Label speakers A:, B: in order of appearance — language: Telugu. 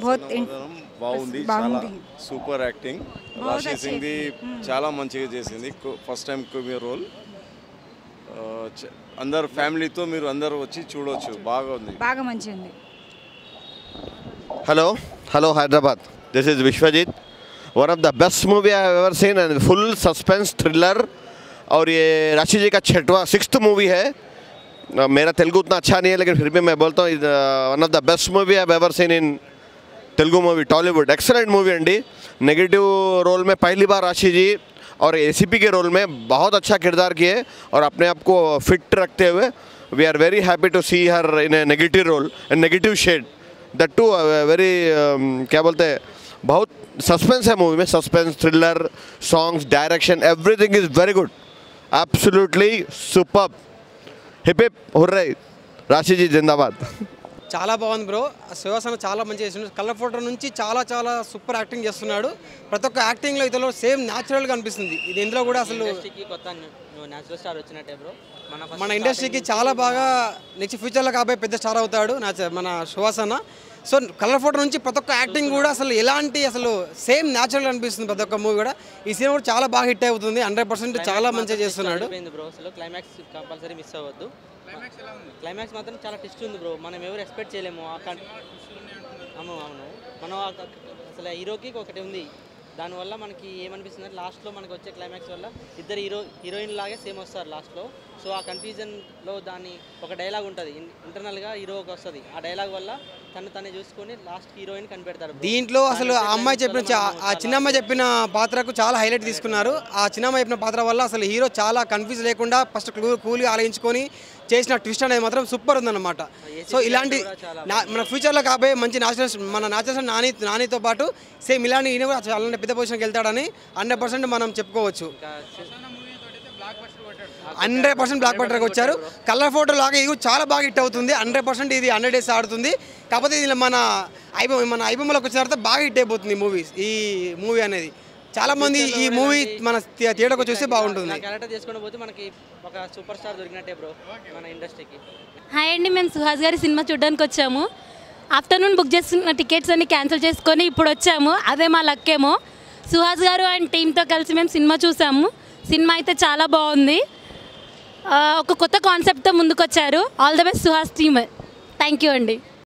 A: बहुत
B: బాగుంది చాలా సూపర్ యాక్టింగ్ రాశి సింగ్ ది చాలా మంచిగా చేసింది ఫస్ట్ టైం మీ రోల్ అందరు ఫ్యామిలీతో మీరు అందరూ వచ్చి చూడొచ్చు బాగా
A: మంచిగా ఉంది
C: Hello Hyderabad, this is Vishwajit. One of the best movie I have ever seen and full suspense thriller और ये राशि जी का 6th मूवी है. मेरा तेलुगु उतना अच्छा नहीं है लेकिन फिर भी मैं बोलता हूँ one of the best movie I have ever seen in Telugu movie Tollywood. Excellent movie अंडी. नेगेटिव रोल में पहली बार राशि जी और एसीपी के रोल में बहुत अच्छा किरदार किए और अपने आप को फिट रखते हुए we are very happy to see her in a negative role and negative shade that too very क्या बोलते हैं बहुत सस्पेंस है मूवी में. Suspense thriller songs direction everything is very good. Absolutely superb. Hip hip hurray. Rashi ji జిందాబాద్.
D: చాలా బాగుంది బ్రో. శివసేన చాలా మంచిగా చేస్తున్నాడు. కలర్ ఫోటో నుంచి చాలా సూపర్ యాక్టింగ్ చేస్తున్నాడు. ప్రతి ఒక్క యాక్టింగ్లో ఇతలో సేమ్ న్యాచురల్గా అనిపిస్తుంది. ఇది ఇందులో కూడా అసలు మన ఇండస్ట్రీకి చాలా బాగా నెక్స్ట్ ఫ్యూచర్లో కాబోయే పెద్ద స్టార్ అవుతాడు మన శివసేన. సో కలర్ ఫోటో నుంచి ప్రతి ఒక్క యాక్టింగ్ కూడా అసలు ఎలాంటి అసలు సేమ్ న్యాచురల్గా అనిపిస్తుంది. ప్రతి ఒక్క మూవీ కూడా ఈ సినిమా కూడా చాలా బాగా హిట్ అవుతుంది. 100% చాలా మంచిగా చేస్తున్నాడు.
E: క్లైమాక్స్ కంపల్సరీ మిస్ అవ్వద్దు. క్లైమాక్స్ మాత్రం చాలా ట్విస్ట్ ఉంది బ్రో. మనం ఎవరు ఎక్స్పెక్ట్ చేయలేము. అవును మనం అసలు హీరోకి ఒకటి ఉంది. దానివల్ల మనకి ఏమనిపిస్తుంది అంటే లాస్ట్లో మనకి వచ్చే క్లైమాక్స్ వల్ల ఇద్దరు హీరోయిన్ లాగే సేమ్ వస్తారు లాస్ట్లో. సో ఆ కన్ఫ్యూజన్లో దాన్ని ఒక డైలాగ్ ఉంటుంది ఇంటర్నల్గా హీరోకి వస్తుంది. ఆ డైలాగ్ వల్ల తనే చూసుకొని లాస్ట్ హీరోయిన్ కనిపెడతారు.
D: దీంట్లో అసలు ఆ అమ్మాయి చెప్పిన ఆ చిన్న అమ్మాయి చెప్పిన పాత్రకు చాలా హైలైట్ తీసుకున్నారు. ఆ చిన్న అమ్మాయి చెప్పిన పాత్ర వల్ల అసలు హీరో చాలా కన్ఫ్యూజ్ లేకుండా ఫస్ట్ కూల్గా ఆలోచించుకొని చేసిన ట్విస్ట్ అనేది మాత్రం సూపర్ ఉందన్నమాట. సో ఇలాంటి మన ఫ్యూచర్లో కాబోయే మంచి మన న్యాచురల్ నానితో పాటు సేమ్ ఇలాంటి ఈయన కూడా చాలా పెద్ద పొజిషన్కి వెళ్తాడని 100% మనం చెప్పుకోవచ్చు. 100% బ్లాక్ బస్టర్కి వచ్చారు. కలర్ ఫోటో లాగా ఇది చాలా బాగా హిట్ అవుతుంది. 100% ఇది 100 days ఆడుతుంది. కాకపోతే ఇది మన ఐబొమ్మలోకి వచ్చిన తర్వాత బాగా హిట్ అయిపోతుంది ఈ మూవీ అనేది. చాలా మంది ఈ మూవీ మన థియేటర్కి చూస్తే బాగుంటుంది.
E: క్యారెక్టర్ చేసుకొని పోతే మనకి ఒక సూపర్ స్టార్ దొరికినట్టే బ్రో మన ఇండస్ట్రీకి.
F: హాయ్ అండి, మేము సుహాస్ గారి సినిమా చూడడానికి వచ్చాము. ఆఫ్టర్నూన్ బుక్ చేస్తున్న టికెట్స్ అన్ని క్యాన్సిల్ చేసుకొని ఇప్పుడు వచ్చాము. అదే మా లక్కేమో. సుహాస్ గారు అండ్ టీంతో కలిసి మేము సినిమా చూసాము. సినిమా అయితే చాలా బాగుంది. ఒక కొత్త కాన్సెప్ట్తో ముందుకు వచ్చారు. All the best Suhas team. Thank you అండి.